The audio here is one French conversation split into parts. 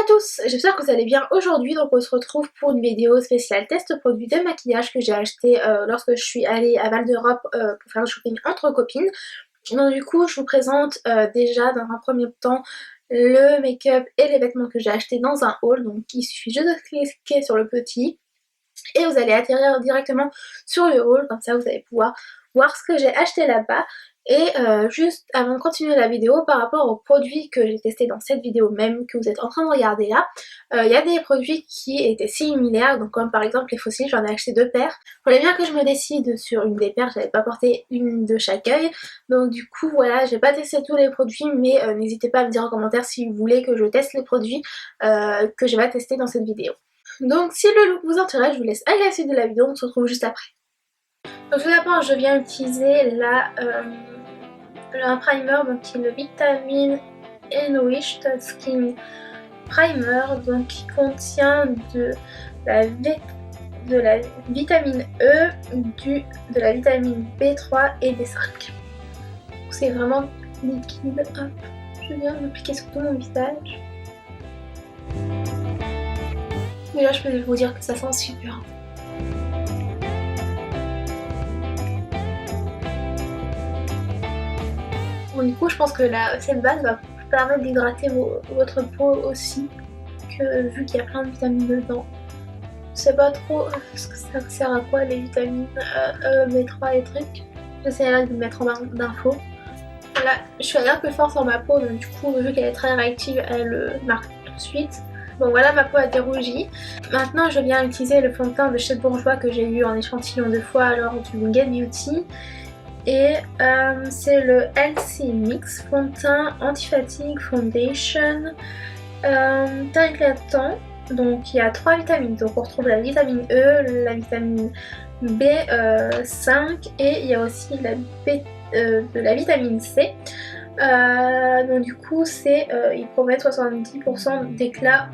à tous, j'espère que vous allez bien aujourd'hui. Donc on se retrouve pour une vidéo spéciale test produit de maquillage que j'ai acheté lorsque je suis allée à Val d'Europe pour faire le shopping entre copines. Donc du coup je vous présente déjà dans un premier temps le make-up et les vêtements que j'ai achetés dans un haul. Donc il suffit juste de cliquer sur le petit et vous allez atterrir directement sur le haul, comme ça vous allez pouvoir voir ce que j'ai acheté là-bas. Et juste avant de continuer la vidéo, par rapport aux produits que j'ai testés dans cette vidéo même que vous êtes en train de regarder là, il y a des produits qui étaient similaires, donc comme par exemple les fossiles, j'en ai acheté 2 paires. Il fallait bien que je me décide sur une des paires, j'avais pas porté une de chaque œil, donc du coup voilà, j'ai pas testé tous les produits, mais n'hésitez pas à me dire en commentaire si vous voulez que je teste les produits que je vais tester dans cette vidéo. Donc si le look vous intéresse, je vous laisse aller à la suite de la vidéo, on se retrouve juste après. Donc tout d'abord je viens utiliser un primer donc qui est le Vitamin Enriched Skin Primer, donc qui contient de la vitamine E, de la vitamine B3 et B5. C'est vraiment liquide. Hop, je viens de l'appliquer sur tout mon visage. Et là je peux vous dire que ça sent super. Bon, du coup je pense que cette base va vous permettre d'hydrater votre peau aussi, que vu qu'il y a plein de vitamines dedans. Je sais pas trop ce que ça sert à quoi les vitamines E, B3 et trucs. J'essaierai de mettre en barre d'infos. Là je suis un peu fort sur ma peau, donc du coup vu qu'elle est très réactive elle marque tout de suite. Bon voilà, ma peau a dérougi. Maintenant je viens utiliser le fond de teint de chez Bourjois que j'ai eu en échantillon 2 fois lors du Get Beauty. Et c'est le Healthy Mix fond de teint anti-fatigue foundation teint éclatant. Donc il y a 3 vitamines, donc on retrouve la vitamine E, la vitamine B5 et il y a aussi de la vitamine C. Donc du coup il promet 70% d'éclat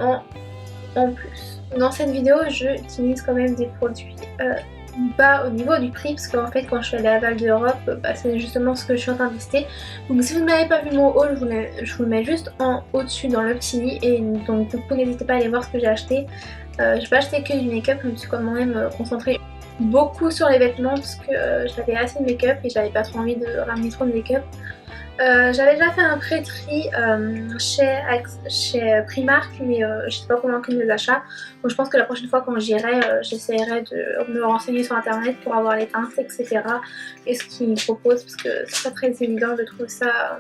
en plus. Dans cette vidéo j'utilise quand même des produits bas au niveau du prix, parce qu'en fait quand je suis allée à Val d'Europe, c'est justement ce que je suis en train de tester. Donc si vous n'avez pas vu mon haul, je vous le mets juste au-dessus dans le petit, et donc du coup n'hésitez pas à aller voir ce que j'ai acheté. J'ai pas acheté que du make-up, je me suis quand même concentrée beaucoup sur les vêtements parce que j'avais assez de make-up et j'avais pas trop envie de ramener trop de make-up. J'avais déjà fait un pré-tri chez Primark, mais j'étais pas convaincue de mes achats. Donc je pense que la prochaine fois quand j'irai, j'essaierai de me renseigner sur internet pour avoir les teintes, etc. et ce qu'ils proposent, parce que c'est pas très évident de trouver ça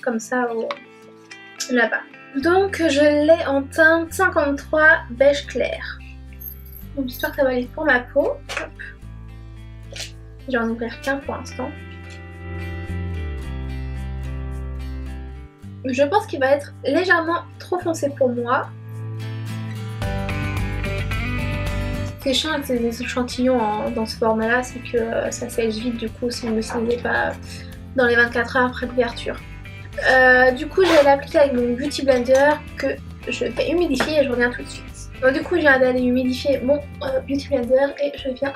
comme ça là-bas. Donc je l'ai en teinte 53 beige clair. Donc j'espère que ça va aller pour ma peau. Je vais en ouvrir qu'un pour l'instant. Je pense qu'il va être légèrement trop foncé pour moi. Ce qui est chiant avec ces échantillons dans ce format là, c'est que ça sèche vite du coup si on ne l'utilisait pas dans les 24 heures après l'ouverture. Du coup je vais l'appliquer avec mon Beauty Blender que je vais humidifier et je reviens tout de suite. Donc du coup je viens d'aller humidifier mon Beauty Blender et je viens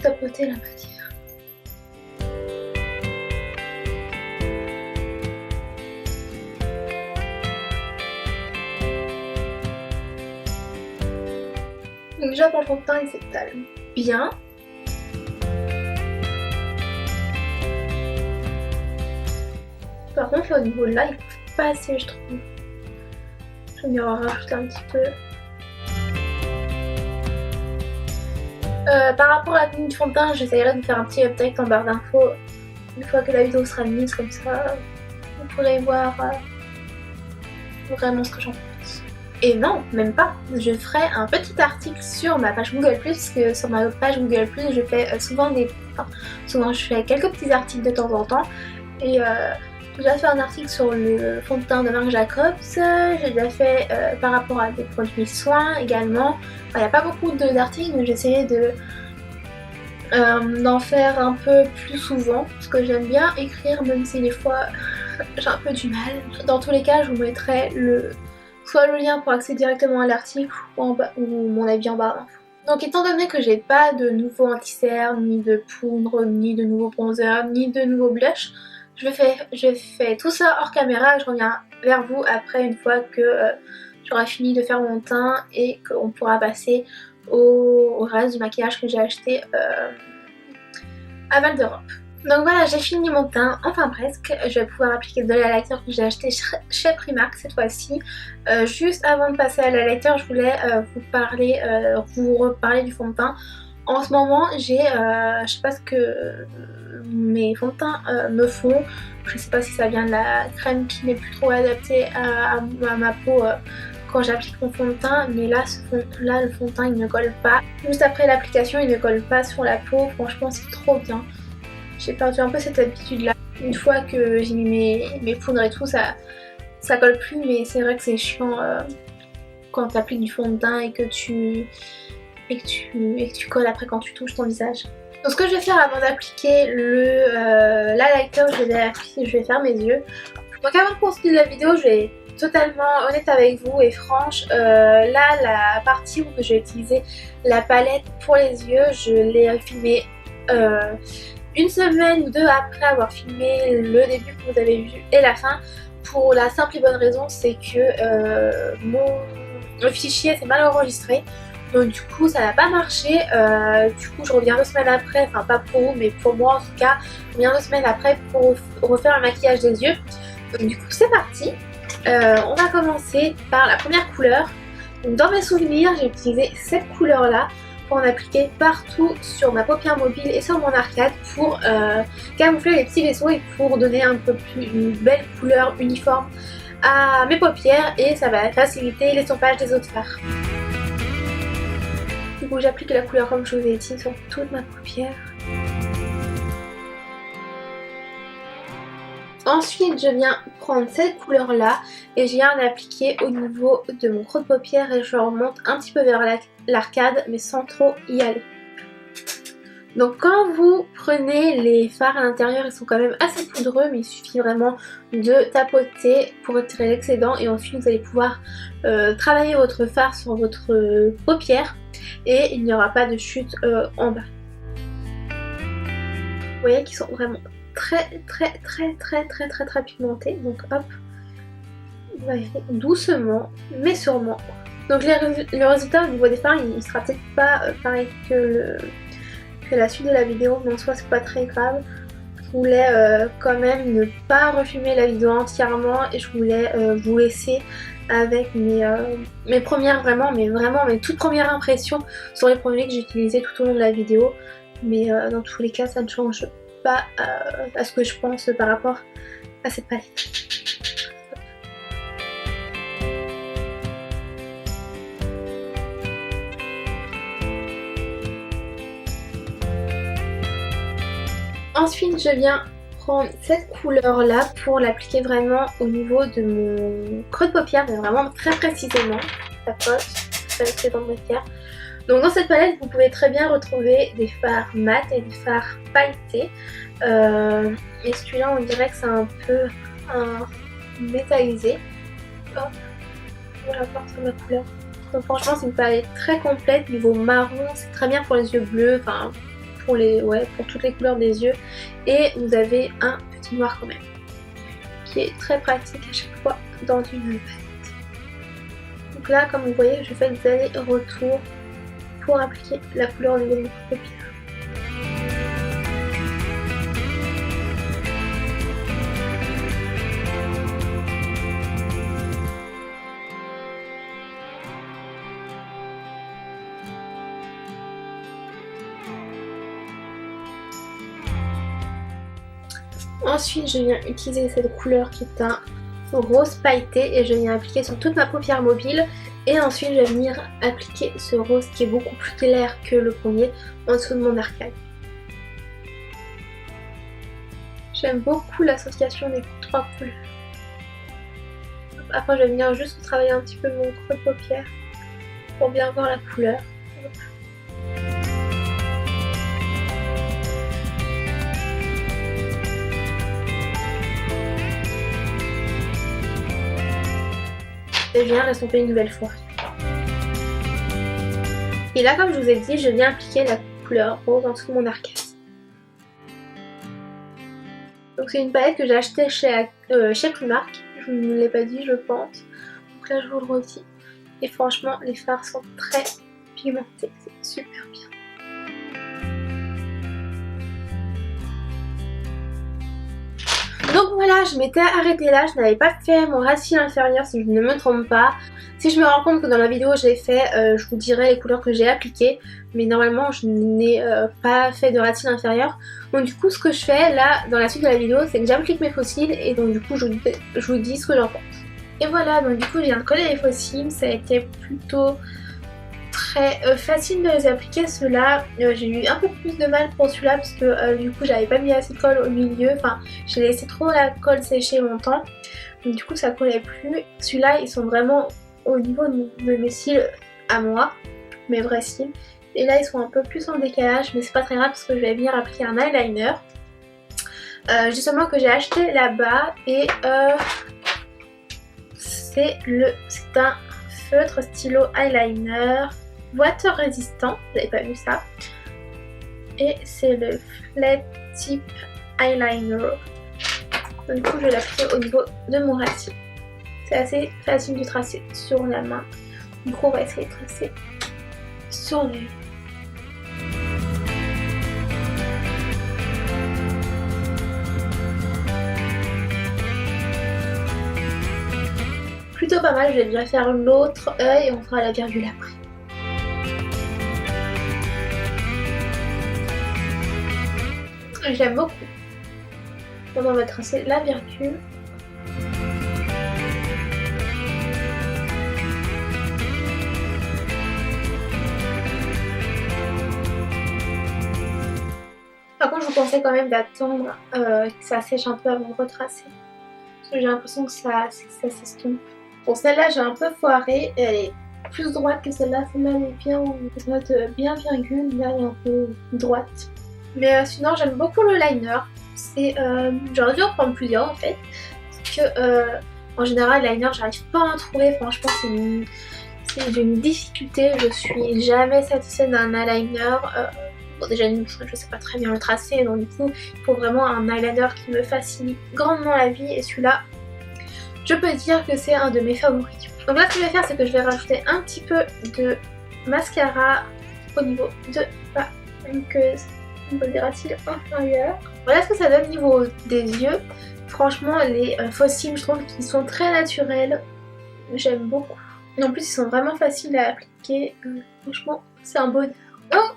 tapoter la matière. Donc déjà pour le fond de teint il s'étale bien. Par contre là au niveau de là il ne faut pas assez je trouve. Je vais venir en rajouter un petit peu. Par rapport à la tenue du fond de teint, j'essaierai de faire un petit update en barre d'infos une fois que la vidéo sera mise, comme ça vous pourrez voir vraiment ce que j'en pense. Et non, même pas. Je ferai un petit article sur ma page Google+, parce que sur ma page Google+, je fais souvent je fais quelques petits articles de temps en temps. Et j'ai déjà fait un article sur le fond de teint de Marc Jacobs. J'ai déjà fait par rapport à des produits soins également. Il n'y a pas beaucoup d'articles, mais j'ai essayé d'en faire un peu plus souvent, parce que j'aime bien écrire, même si des fois j'ai un peu du mal. Dans tous les cas, je vous mettrai soit le lien pour accéder directement à l'article ou mon avis en barre d'infos. Donc étant donné que j'ai pas de nouveau anti-cerne, ni de poudre, ni de nouveau bronzer, ni de nouveau blush, je fais tout ça hors caméra et je reviens vers vous après une fois que j'aurai fini de faire mon teint et qu'on pourra passer au reste du maquillage que j'ai acheté à Val d'Europe. Donc voilà, j'ai fini mon teint, enfin presque. Je vais pouvoir appliquer de l'highlighter que j'ai acheté chez Primark cette fois-ci. Juste avant de passer à l'highlighter, je voulais vous reparler du fond de teint. En ce moment, j'ai, je sais pas ce que mes fonds de teint me font. Je sais pas si ça vient de la crème qui n'est plus trop adaptée à ma peau quand j'applique mon fond de teint, mais là, le fond de teint il ne colle pas. Juste après l'application, il ne colle pas sur la peau. Franchement, c'est trop bien. J'ai perdu un peu cette habitude là. Une fois que j'ai mis mes poudres et tout, ça colle plus, mais c'est vrai que c'est chiant quand tu appliques du fond de teint et que tu colles après quand tu touches ton visage. Donc ce que je vais faire avant d'appliquer l'highlighter, je vais faire mes yeux. Donc avant de continuer la vidéo, je vais être totalement honnête avec vous et franche. Là, la partie où je vais utiliser la palette pour les yeux, je l'ai filmée une semaine ou deux après avoir filmé le début que vous avez vu et la fin, pour la simple et bonne raison, c'est que le fichier s'est mal enregistré, donc du coup ça n'a pas marché. Du coup je reviens 2 semaines après, enfin pas pour vous mais pour moi en tout cas, je reviens 2 semaines après pour refaire le maquillage des yeux. Donc du coup c'est parti. On va commencer par la première couleur. Donc, dans mes souvenirs, j'ai utilisé cette couleur là pour en appliquer partout sur ma paupière mobile et sur mon arcade pour camoufler les petits vaisseaux et pour donner un peu plus une belle couleur uniforme à mes paupières, et ça va faciliter l'estompage des autres fards. Du coup j'applique la couleur comme je vous ai dit sur toute ma paupière. Ensuite je viens prendre cette couleur là et je viens l'appliquer au niveau de mon creux de paupière et je remonte un petit peu vers l'arcade mais sans trop y aller. Donc quand vous prenez les fards à l'intérieur, ils sont quand même assez poudreux, mais il suffit vraiment de tapoter pour retirer l'excédent et ensuite vous allez pouvoir travailler votre fard sur votre paupière et il n'y aura pas de chute en bas. Vous voyez qu'ils sont vraiment très pigmentés, donc hop, vous allez doucement mais sûrement. Donc le résultat au niveau des fards il sera peut-être pas pareil que la suite de la vidéo, mais en soi c'est pas très grave. Je voulais quand même ne pas refilmer la vidéo entièrement et je voulais vous laisser avec mes premières mes toutes premières impressions sur les produits que j'ai utilisés tout au long de la vidéo. Mais dans tous les cas ça ne change pas à ce que je pense par rapport à cette palette. Ensuite je viens prendre cette couleur là pour l'appliquer vraiment au niveau de mon creux de paupière, mais vraiment très précisément. Ça passe, ça fait dans ma paupière. Donc dans cette palette vous pouvez très bien retrouver des fards mat et des fards pailletés. Et celui-là on dirait que c'est un peu métallisé. Hop, voilà, voir sur ma couleur. Donc franchement c'est une palette très complète, niveau marron, c'est très bien pour les yeux bleus, enfin pour toutes les couleurs des yeux. Et vous avez un petit noir quand même, qui est très pratique à chaque fois dans une palette. Donc là comme vous voyez je fais des allers-retours pour appliquer la couleur au niveau de mon paupière. Ensuite je viens utiliser cette couleur qui est un rose pailleté et je viens appliquer sur toute ma paupière mobile. Et ensuite je vais venir appliquer ce rose qui est beaucoup plus clair que le premier en dessous de mon arcade. J'aime beaucoup l'association des 3 couleurs. Après je vais venir juste travailler un petit peu mon creux de paupière pour bien voir la couleur. Et je viens l'estomper une nouvelle fois. Et là comme je vous ai dit, je viens appliquer la couleur rose en dessous de mon arcade. Donc c'est une palette que j'ai achetée chez Primark. Je ne l'ai pas dit je pense. Donc là je vous le redis. Et franchement les fards sont très pigmentés, c'est super bien. Donc voilà, je m'étais arrêtée là, je n'avais pas fait mon ras de cils inférieur si je ne me trompe pas. Si je me rends compte que dans la vidéo je l'ai fait, je vous dirai les couleurs que j'ai appliquées. Mais normalement je n'ai pas fait de ras de cils inférieur. Donc du coup ce que je fais là dans la suite de la vidéo, c'est que j'applique mes faux cils et donc du coup je vous dis ce que j'en pense. Et voilà, donc du coup je viens de coller les faux cils, ça a été plutôt très facile de les appliquer ceux-là. J'ai eu un peu plus de mal pour celui-là parce que du coup j'avais pas mis assez de colle au milieu, enfin j'ai laissé trop la colle sécher longtemps, donc du coup ça collait plus. Celui-là ils sont vraiment au niveau de mes cils à moi, mes vrais cils, et là ils sont un peu plus en décalage, mais c'est pas très grave parce que je vais venir appliquer un eyeliner justement que j'ai acheté là-bas et c'est un feutre stylo eyeliner water résistant, vous n'avez pas vu ça, et c'est le Flat Tip Eyeliner. Donc, du coup je vais l'appliquer au niveau de mon racine. C'est assez facile de tracer sur la main, du coup on va essayer de tracer sur l'œil. Plutôt pas mal, je vais déjà faire l'autre œil et on fera la virgule après. J'aime beaucoup. Donc on va tracer la virgule. Par contre je vous conseille quand même d'attendre que ça sèche un peu avant de retracer. Parce que j'ai l'impression que ça s'estompe. Pour celle-là j'ai un peu foiré, elle est plus droite que celle-là. Celle-là elle est bien en mode bien virgule, là elle est un peu droite. Mais sinon j'aime beaucoup le liner. J'aurais dû en prendre plusieurs en fait. Parce que en général le liner j'arrive pas à en trouver. Franchement c'est d'une difficulté. Je suis jamais satisfaite d'un eyeliner. Bon déjà je sais pas très bien le tracer, donc du coup il faut vraiment un eyeliner qui me facilite grandement la vie, et celui-là je peux dire que c'est un de mes favoris. Donc là ce que je vais faire c'est que je vais rajouter un petit peu de mascara au niveau de ma muqueuse, au niveau des racines inférieures. Voilà ce que ça donne au niveau des yeux. Franchement les faux cils je trouve qu'ils sont très naturels, j'aime beaucoup. Et en plus ils sont vraiment faciles à appliquer, franchement c'est un bonheur.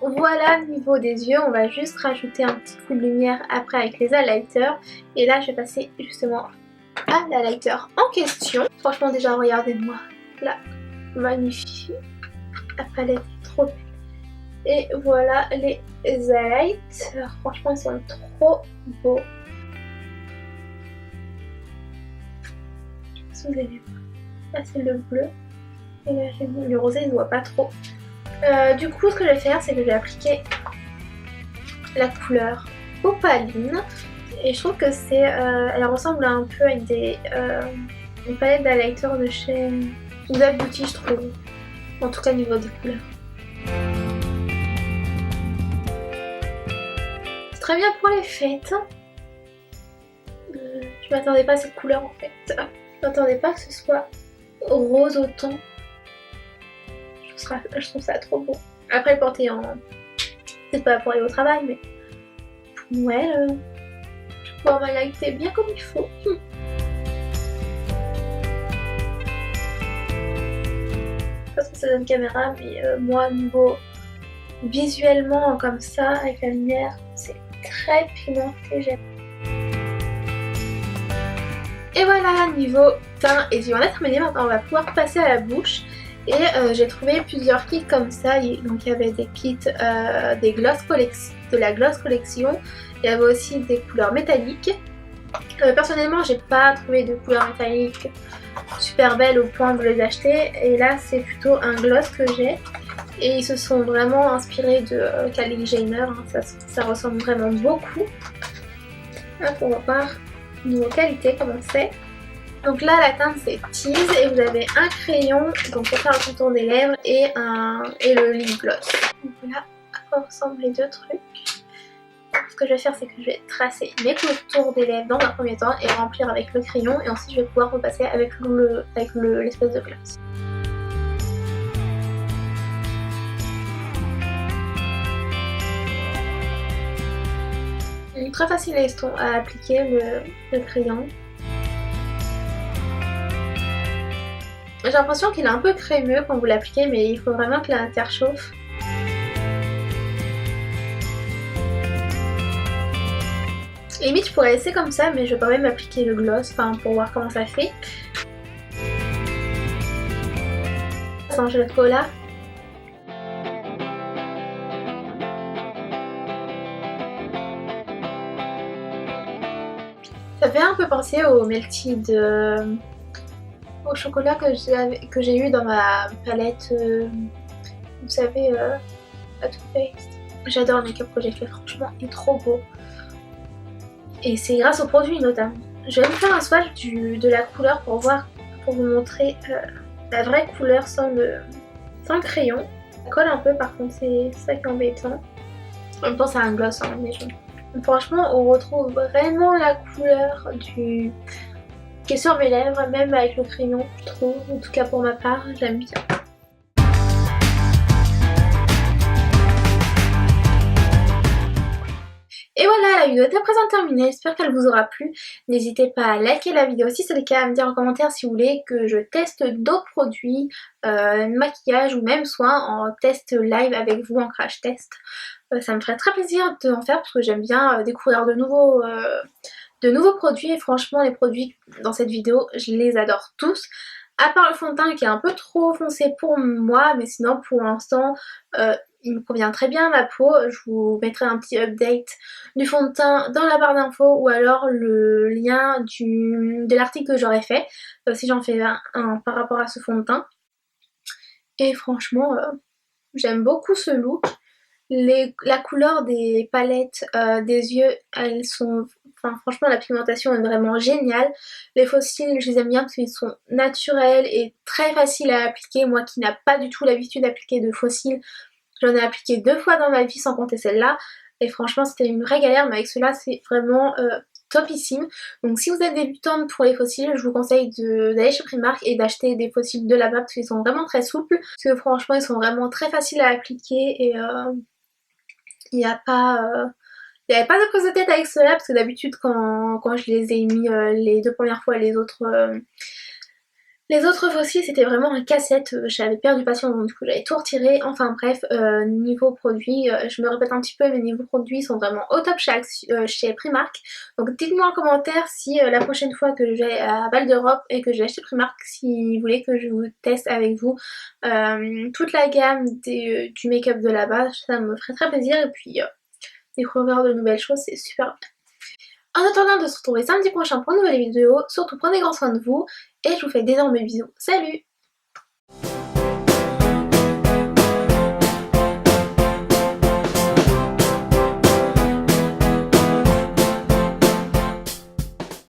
Donc voilà, au niveau des yeux, on va juste rajouter un petit coup de lumière après avec les highlighters. Et là je vais passer justement à l'highlighter en question. Franchement déjà regardez-moi la magnifique, la palette est trop belle. Et voilà les highlighters, franchement ils sont trop beaux. Si vous allez voir, là c'est le bleu et là j'ai mis le rosé, il ne voit pas trop. Du coup ce que je vais faire c'est que je vais appliquer la couleur opaline et je trouve que elle ressemble un peu à une palette d'highlighter de chez Huda Beauty je trouve, en tout cas au niveau des couleurs. C'est très bien pour les fêtes. Je m'attendais pas à cette couleur en fait, je m'attendais pas que ce soit rose autant. Je trouve ça trop beau. Après le porter en... c'est pas pour aller au travail mais... ouais, je vais pouvoir m'highlighter bien comme il faut. Parce que c'est une caméra mais moi niveau visuellement comme ça avec la lumière c'est très pigmenté, j'aime. Et voilà, niveau teint et yeux on a terminé. Maintenant on va pouvoir passer à la bouche. Et j'ai trouvé plusieurs kits comme ça. Donc il y avait des kits de la Gloss Collection. Il y avait aussi des couleurs métalliques. Personnellement j'ai pas trouvé de couleurs métalliques super belles au point de les acheter. Et là c'est plutôt un gloss que j'ai. Et ils se sont vraiment inspirés de Kylie Jenner. Hein. Ça ressemble vraiment beaucoup. Hop, on va voir niveau qualité comment c'est. Donc là la teinte c'est Tease et vous avez un crayon donc pour faire le contour des lèvres et le lip gloss. Donc voilà à quoi ressemblent les deux trucs. Ce que je vais faire c'est que je vais tracer mes contours des lèvres dans un premier temps et remplir avec le crayon, et ensuite je vais pouvoir repasser avec l'espèce de gloss. très facile à appliquer le crayon. J'ai l'impression qu'il est un peu crémeux quand vous l'appliquez, mais il faut vraiment que la terre chauffe. Limite je pourrais laisser comme ça, mais je vais quand même appliquer le gloss, enfin pour voir comment ça fait. Sans jeu de cola. Ça fait un peu penser au Melted au chocolat que j'ai eu dans ma palette, vous savez, à Too Faced. J'adore le make-up que j'ai fait, franchement, il est trop beau. Et c'est grâce au produit notamment. Je vais me faire un swatch de la couleur pour vous montrer la vraie couleur sans le crayon. Ça colle un peu par contre, c'est ça qui est embêtant. En même temps c'est un gloss, hein, mais franchement on retrouve vraiment la couleur qui est sur mes lèvres, même avec le crayon, je trouve. En tout cas pour ma part, j'aime bien. Et voilà, la vidéo est à présent terminée, j'espère qu'elle vous aura plu. N'hésitez pas à liker la vidéo si c'est le cas, à me dire en commentaire si vous voulez que je teste d'autres produits, maquillage ou même soins en test live avec vous en crash test. Ça me ferait très plaisir d'en faire parce que j'aime bien découvrir de nouveaux produits et franchement les produits dans cette vidéo je les adore tous. À part le fond de teint qui est un peu trop foncé pour moi, mais sinon pour l'instant il me convient très bien à ma peau. Je vous mettrai un petit update du fond de teint dans la barre d'infos ou alors le lien de l'article que j'aurais fait si j'en fais un par rapport à ce fond de teint. Et franchement j'aime beaucoup ce look. La couleur des palettes des yeux, elles sont... Enfin franchement la pigmentation est vraiment géniale. Les faux cils je les aime bien parce qu'ils sont naturels et très faciles à appliquer. Moi qui n'ai pas du tout l'habitude d'appliquer de faux cils, j'en ai appliqué 2 fois dans ma vie sans compter celle-là. Et franchement c'était une vraie galère, mais avec ceux-là c'est vraiment topissime. Donc si vous êtes débutante pour les faux cils, je vous conseille d'aller chez Primark et d'acheter des faux cils de là-bas parce qu'ils sont vraiment très souples. Parce que franchement ils sont vraiment très faciles à appliquer et... il n'y a pas... il n'y avait pas de prise de tête avec cela parce que d'habitude quand je les ai mis les 2 premières fois les autres fossiles c'était vraiment un casse-tête, j'avais perdu patience donc du coup j'avais tout retiré. Enfin bref, niveau produit, je me répète un petit peu mais niveau produits sont vraiment au top chez Primark. Donc dites-moi en commentaire si la prochaine fois que je vais à Val d'Europe et que je vais acheter Primark, si vous voulez que je vous teste avec vous toute la gamme du make-up de là-bas, ça me ferait très plaisir. Et puis découvrir de nouvelles choses, c'est super bien. En attendant de se retrouver samedi prochain pour une nouvelle vidéo, surtout prenez grand soin de vous et je vous fais d'énormes bisous. Salut!